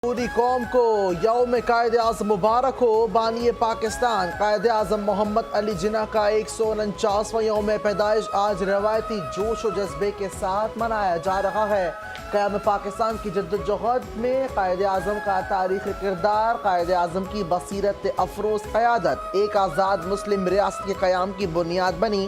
پوری قوم کو یوم قائد اعظم مبارک ہو۔ بانی پاکستان قائد اعظم محمد علی جناح کا 149واں یوم پیدائش آج روایتی جوش و جذبے کے ساتھ منایا جا رہا ہے۔ قیام پاکستان کی جدوجہد میں قائد اعظم کا تاریخی کردار، قائد اعظم کی بصیرت افروز قیادت ایک آزاد مسلم ریاست کے قیام کی بنیاد بنی۔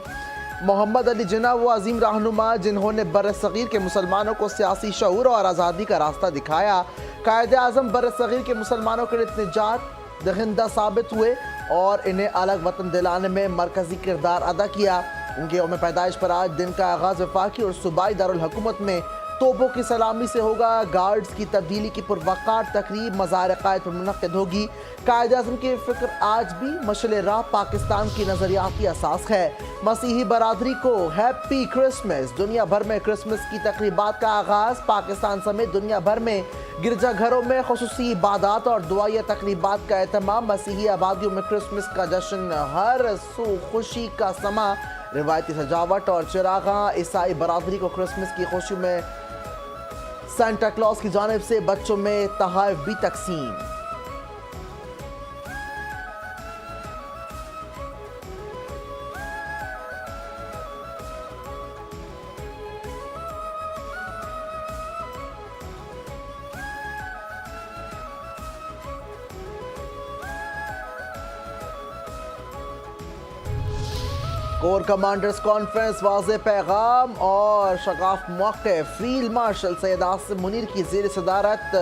محمد علی جناح وہ عظیم رہنما جنہوں نے برصغیر کے مسلمانوں کو سیاسی شعور اور آزادی کا راستہ دکھایا۔ قائد اعظم برصغیر کے مسلمانوں کے لیے نجات دہندہ ثابت ہوئے اور انہیں الگ وطن دلانے میں مرکزی کردار ادا کیا۔ ان کے یوم پیدائش پر آج دن کا آغاز وفاقی اور صوبائی دارالحکومت میں توپوں کی سلامی سے ہوگا۔ گارڈز کی تبدیلی کی پروقار تقریب مزار قائد پر منعقد ہوگی۔ قائد اعظم کی فکر آج بھی مشعل راہ پاکستان کی نظریاتی اساس ہے۔ مسیحی برادری کو ہیپی کرسمس۔ دنیا بھر میں کرسمس کی تقریبات کا آغاز۔ پاکستان سمیت دنیا بھر میں گرجا گھروں میں خصوصی عبادات اور دعائیہ تقریبات کا اہتمام۔ مسیحی آبادیوں میں کرسمس کا جشن ہر سو خوشی کا سما، روایتی سجاوٹ اور چراغاں۔ عیسائی برادری کو کرسمس کی خوشی میں سانتا کلاus کی جانب سے بچوں میں تحائف بھی تقسیم۔ کور کمانڈرز کانفرنس، واضح پیغام اور شگاف موقف۔ فیلڈ مارشل سید عاصم منیر کی زیر صدارت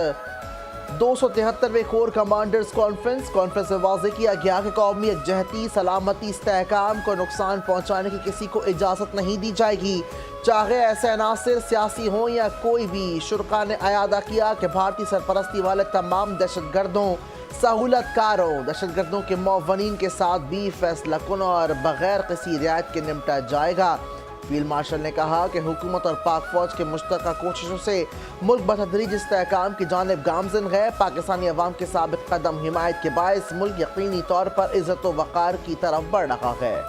273ویں کور کمانڈرز کانفرنس میں واضح کیا گیا کہ قومی یکجہتی، سلامتی، استحکام کو نقصان پہنچانے کی کسی کو اجازت نہیں دی جائے گی، چاہے ایسے عناصر سیاسی ہوں یا کوئی بھی۔ شرکاء نے اعادہ کیا کہ بھارتی سرپرستی والے تمام دہشت گردوں، سہولت کاروں، دہشت گردوں کے معاونین کے ساتھ بھی فیصلہ کن اور بغیر کسی رعایت کے نمٹا جائے گا۔ فیلڈ مارشل نے کہا کہ حکومت اور پاک فوج کے مشترکہ کوششوں سے ملک بتدریج استحکام کی جانب گامزن ہے۔ پاکستانی عوام کے ثابت قدم حمایت کے باعث ملک یقینی طور پر عزت و وقار کی طرف بڑھ رہا ہے۔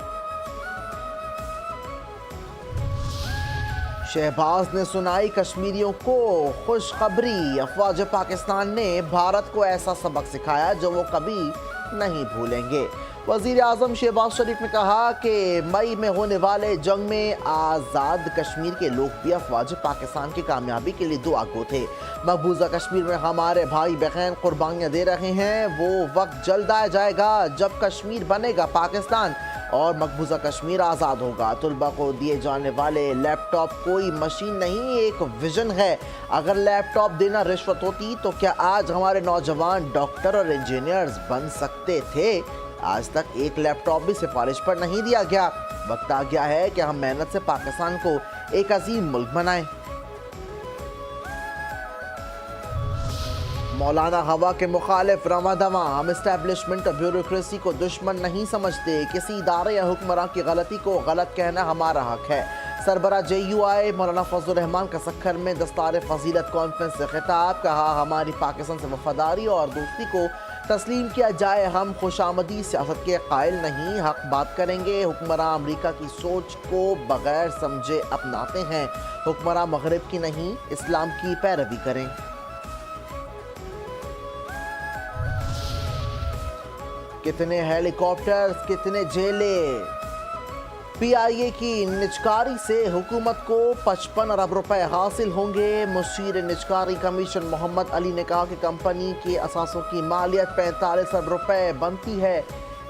شہباز نے سنائی کشمیریوں کو خوشخبری۔ افواج پاکستان نے بھارت کو ایسا سبق سکھایا جو وہ کبھی نہیں بھولیں گے۔ وزیر اعظم شہباز شریف نے کہا کہ مئی میں ہونے والے جنگ میں آزاد کشمیر کے لوگ بھی افواج پاکستان کی کامیابی کے لیے دعا گو تھے۔ مقبوضہ کشمیر میں ہمارے بھائی بہن قربانیاں دے رہے ہیں، وہ وقت جلد آ جائے گا جب کشمیر بنے گا پاکستان اور مقبوضہ کشمیر آزاد ہوگا۔ طلبہ کو دیے جانے والے لیپ ٹاپ کوئی مشین نہیں، ایک ویژن ہے۔ اگر لیپ ٹاپ دینا رشوت ہوتی تو کیا آج ہمارے نوجوان ڈاکٹر اور انجینئرز بن سکتے تھے؟ آج تک ایک لیپ ٹاپ بھی سفارش پر نہیں دیا گیا۔ وقت آ گیا ہے کہ ہم محنت سے پاکستان کو ایک عظیم ملک بنائیں۔ مولانا ہوا کے مخالف رواں دواں۔ ہم اسٹیبلشمنٹ اور بیوروکریسی کو دشمن نہیں سمجھتے، کسی ادارے یا حکمراں کی غلطی کو غلط کہنا ہمارا حق ہے۔ سربراہ JUI مولانا فضل الرحمان کا سکھر میں دستار فضیلت کانفرنس سے خطاب۔ کہا ہماری پاکستان سے وفاداری اور دوستی کو تسلیم کیا جائے، ہم خوشامدی سیاست کے قائل نہیں، حق بات کریں گے۔ حکمراں امریکہ کی سوچ کو بغیر سمجھے اپناتے ہیں، حکمراں مغرب کی نہیں اسلام کی پیروی کریں۔ کتنے ہیلی کاپٹرز، کتنے جیلیں۔ PIA کی نجکاری سے حکومت کو 55 ارب روپے حاصل ہوں گے۔ مشیر نجکاری کمیشن محمد علی نے کہا کہ کمپنی کے اثاثوں کی مالیت 45 ارب روپے بنتی ہے۔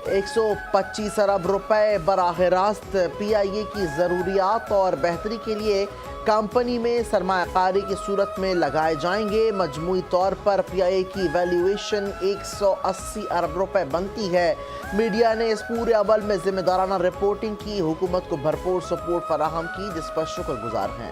125 ارب روپے براہ راست PIA کی ضروریات اور بہتری کے لیے کمپنی میں سرمایہ کاری کی صورت میں لگائے جائیں گے۔ مجموعی طور پر PIA کی ویلیویشن 180 ارب روپے بنتی ہے۔ میڈیا نے اس پورے عمل میں ذمہ دارانہ رپورٹنگ کی، حکومت کو بھرپور سپورٹ فراہم کی، جس پر شکر گزار ہیں۔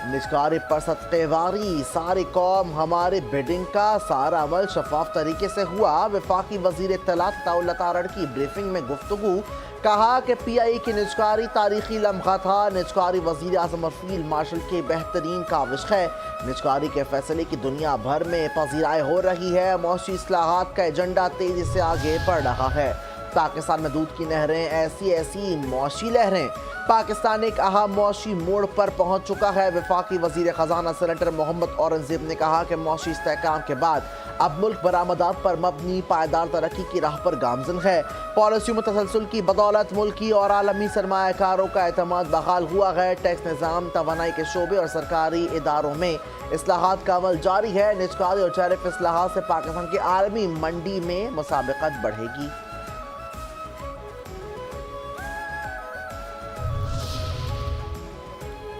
نجکاری پر صدقے واری، ساری قوم ہمارے بیڈنگ کا سارا عمل شفاف طریقے سے ہوا۔ وفاقی وزیر اطلاعات عطاء اللہ تارڑ کی بریفنگ میں گفتگو۔ کہا کہ PIA کی نجکاری تاریخی لمحہ تھا، نجکاری وزیر اعظم اور فیلڈ مارشل کی بہترین کاوش ہے۔ نجکاری کے فیصلے کی دنیا بھر میں پذیرائی ہو رہی ہے، معاشی اصلاحات کا ایجنڈا تیزی سے آگے بڑھ رہا ہے۔ پاکستان میں دودھ کی نہریں ایسی ایسی معاشی لہریں۔ پاکستان ایک اہم معاشی موڑ پر پہنچ چکا ہے۔ وفاقی وزیر خزانہ سینیٹر محمد اورنگزیب نے کہا کہ معاشی استحکام کے بعد اب ملک برآمدات پر مبنی پائیدار ترقی کی راہ پر گامزن ہے۔ پالیسیوں میں تسلسل کی بدولت ملکی اور عالمی سرمایہ کاروں کا اعتماد بحال ہوا ہے۔ ٹیکس نظام، توانائی کے شعبے اور سرکاری اداروں میں اصلاحات کا عمل جاری ہے۔ نجکاری اور ٹیرف اصلاحات سے پاکستان کی عالمی منڈی میں مسابقت بڑھے گی۔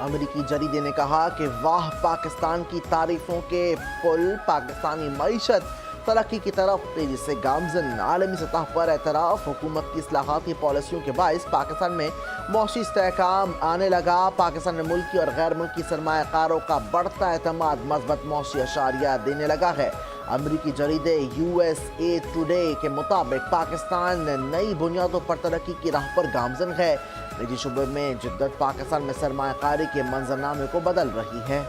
امریکی جریدے نے کہا کہ واہ پاکستان کی تعریفوں کے پل، پاکستانی معیشت ترقی کی طرف تیزی سے گامزن۔ عالمی سطح پر اعتراف، حکومت کی اصلاحاتی پالیسیوں کے باعث پاکستان میں معاشی استحکام آنے لگا۔ پاکستان میں ملکی اور غیر ملکی سرمایہ کاروں کا بڑھتا اعتماد مثبت معاشی اشاریہ دینے لگا ہے۔ امریکی جریدے USA ٹوڈے کے مطابق پاکستان نئی بنیادوں پر ترقی کی راہ پر گامزن ہے۔ نجی شعبے میں جدت پاکستان میں سرمایہ کاری کے منظرنامے کو بدل رہی ہے۔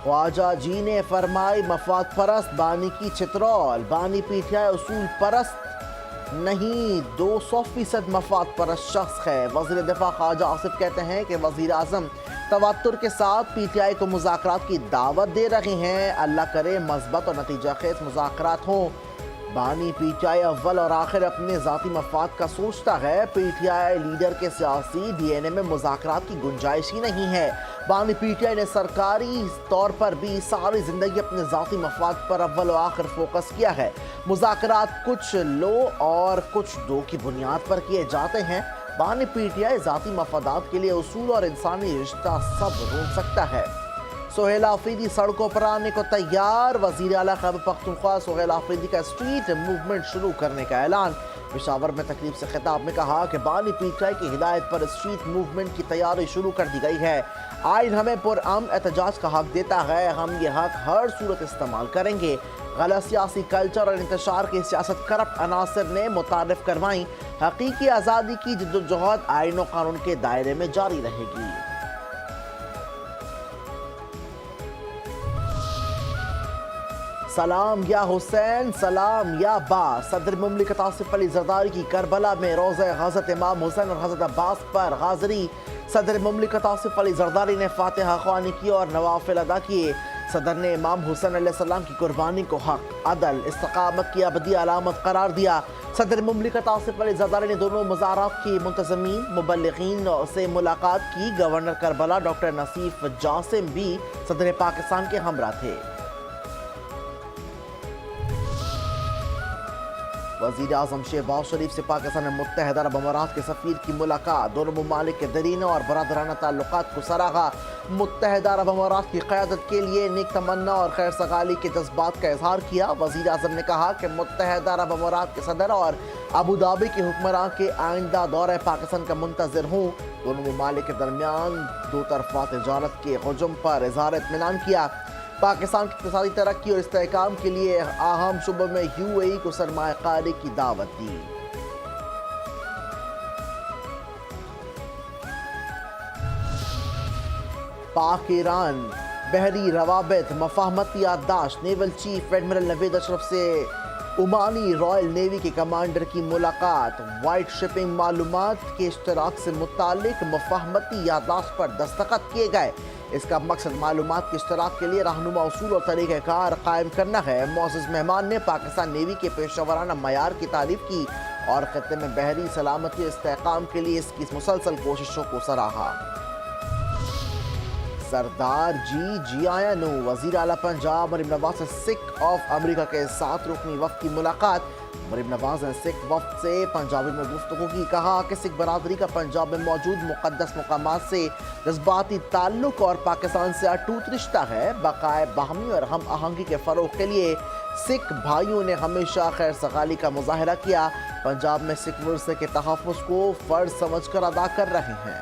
خواجہ جی نے فرمائی مفاد پرست بانی کی چترول، بانی PTI اصول پرست نہیں 200% مفاد پرست شخص ہے۔ وزیر دفاع خواجہ آصف کہتے ہیں کہ وزیر اعظم تواتر کے ساتھ PTI کو مذاکرات کی دعوت دے رہے ہیں۔ اللہ کرے مثبت اور نتیجہ خیز مذاکرات ہوں۔ بانی PTI اول اور آخر اپنے ذاتی مفاد کا سوچتا ہے۔ PTI لیڈر کے سیاسی DNA میں مذاکرات کی گنجائش ہی نہیں ہے۔ بانی PTI نے سرکاری طور پر بھی ساری زندگی اپنے ذاتی مفاد پر اول و آخر فوکس کیا ہے۔ مذاکرات کچھ لو اور کچھ دو کی بنیاد پر کیے جاتے ہیں۔ بانی PTI ذاتی مفادات کے لیے اصول اور انسانی رشتہ سب روک سکتا ہے۔ سہیل آفریدی سڑکوں پر آنے کو تیار، وزیر اعلیٰ خیبر پختونخوا سہیل آفریدی کا اسٹریٹ موومنٹ شروع کرنے کا اعلان۔ پشاور میں تقریب سے خطاب میں کہا کہ بانی PTI کی ہدایت پر اسٹریٹ موومنٹ کی تیاری شروع کر دی گئی ہے۔ آئین ہمیں پرامن احتجاج کا حق دیتا ہے، ہم یہ حق ہر صورت استعمال کریں گے۔ غلط سیاسی کلچر اور انتشار کی سیاست کرپٹ عناصر نے متعارف کروائیں۔ حقیقی آزادی کی جدوجہد آئین و قانون کے دائرے میں جاری رہے گی۔ سلام یا حسین، سلام یا با، صدر مملکت آصف علی زرداری کی کربلا میں روضہ حضرت امام حسین اور حضرت عباس پر حاضری۔ صدر مملکت آصف علی زرداری نے فاتحہ خوانی کی اور نوافل ادا کیے۔ صدر نے امام حسین علیہ السلام کی قربانی کو حق، عدل، استقامت کی ابدی علامت قرار دیا۔ صدر مملکت آصف علی زرداری نے دونوں مزارات کی منتظمین، مبلغین سے ملاقات کی۔ گورنر کربلا ڈاکٹر نصیف جاسم بھی صدر پاکستان کے ہمراہ تھے۔ وزیر اعظم شہباز شریف سے پاکستان میں متحدہ عرب امارات کے سفیر کی ملاقات، دونوں ممالک کے دیرینہ اور برادرانہ تعلقات کو سراہا۔ متحدہ عرب امارات کی قیادت کے لیے نیک تمنا اور خیر سگالی کے جذبات کا اظہار کیا۔ وزیر اعظم نے کہا کہ متحدہ عرب امارات کے صدر اور ابوظہبی کے حکمراں کے آئندہ دورہ پاکستان کا منتظر ہوں۔ دونوں ممالک کے درمیان دو طرفہ تجارت کے حجم پر اظہار اطمینان کیا۔ پاکستان کی اقتصادی ترقی اور استحکام کے لیے اہم شعبوں میں UAE کو سرمایہ کاری کی دعوت دی۔ پاک ایران بحری روابط مفاہمتی یادداشت، نیول چیف ایڈمرل نوید اشرف سے عمانی رائل نیوی کے کمانڈر کی ملاقات۔ وائٹ شپنگ معلومات کے اشتراک سے متعلق مفاہمتی یادداشت پر دستخط کیے گئے۔ اس کا مقصد معلومات کے اشتراک کے لیے رہنما اصول اور طریقہ کار قائم کرنا ہے۔ معزز مہمان نے پاکستان نیوی کے پیشہ ورانہ معیار کی تعریف کی اور خطے میں بحری سلامتی اور استحکام کے لیے اس کی مسلسل کوششوں کو سراہا۔ سردار جی آیا نو، وزیر اعلیٰ پنجاب مریم نواز سے سکھ آف امریکہ کے ساتھ رکنی وفد کی ملاقات۔ مریم نواز نے سکھ وفد سے پنجابی میں گفتگو کی، کہا کہ سکھ برادری کا پنجاب میں موجود مقدس مقامات سے جذباتی تعلق اور پاکستان سے اٹوٹ رشتہ ہے۔ بقائے باہمی اور ہم آہنگی کے فروغ کے لیے سکھ بھائیوں نے ہمیشہ خیر سگالی کا مظاہرہ کیا۔ پنجاب میں سکھ ورثے کے تحفظ کو فرض سمجھ کر ادا کر رہے ہیں۔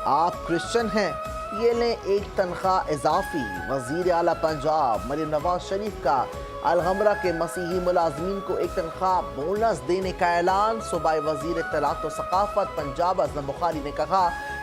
آپ کرسچن ہیں، یہ لیں ایک تنخواہ اضافی۔ وزیر اعلیٰ پنجاب مریم نواز شریف کا الغمرہ کے مسیحی ملازمین کو ایک تنخواہ بونس دینے کا اعلان۔ صوبائی وزیر اطلاعات و ثقافت پنجاب ازلم بخاری نے کہا